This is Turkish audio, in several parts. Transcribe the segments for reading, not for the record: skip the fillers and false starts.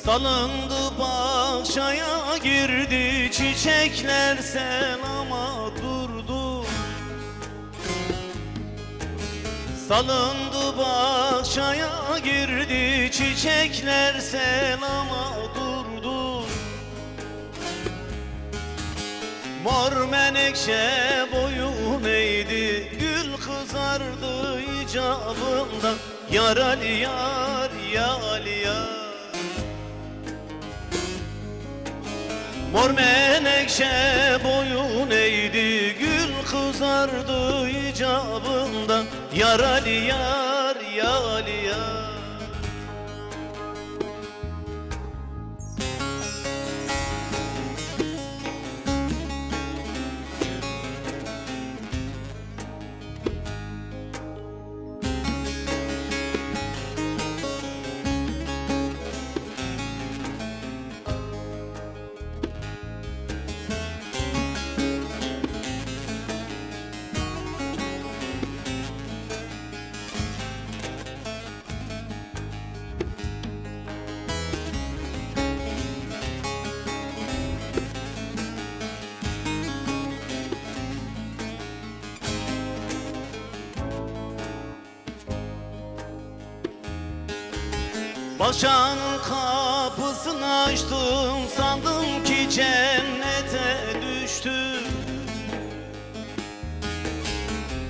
Salındı bahçaya girdi, çiçekler selama durdu. Salındı bahçaya girdi, çiçekler selama durdu. Mor menekşe boyun eğdi, gül kızardı icabında. Yar Ali yar, ya Ali yar. Mor menekşe boyun eğdi, gül kızardı icabında. Yar Ali yar, ya Ali yar. Bahçanın kapısını açtım, sandım ki cennete düştüm.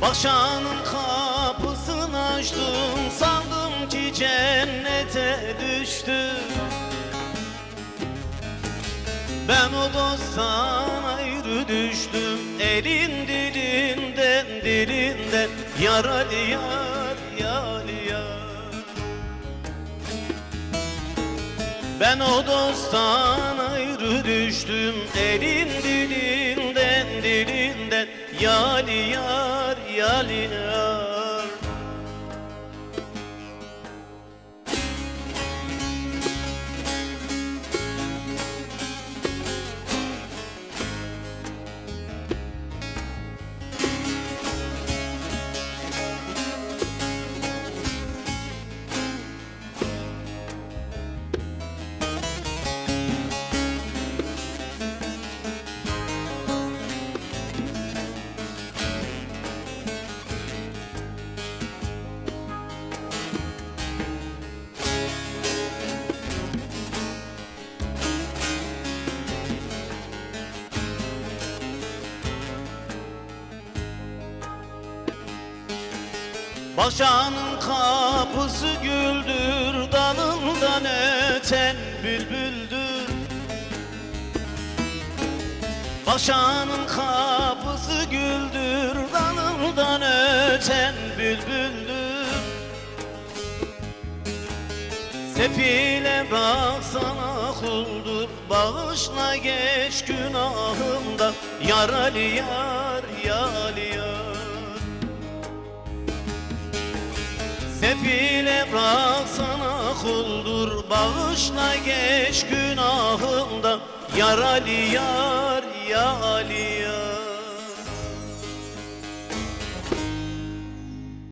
Bahçanın kapısını açtım, sandım ki cennete düştüm. Ben o dosttan ayrı düştüm, elin dilinden dilinden. Yar Ali yar, ya Ali yar. Ben o dosttan ayrı düştüm, elin dilinden dilinden. Ya Ali yar, ya Ali yar. Bahçanın kapısı güldür, dalından öten bülbüldür. Bahçanın kapısı güldür, dalından öten bülbüldür. Sefile baksana kuldur, bağışla geç günahımda. Yar Ali yar, ya Ali yar. Sefile bıraksana kuldur, bağışla geç günahımda. Yar Ali yar, ya Ali yar.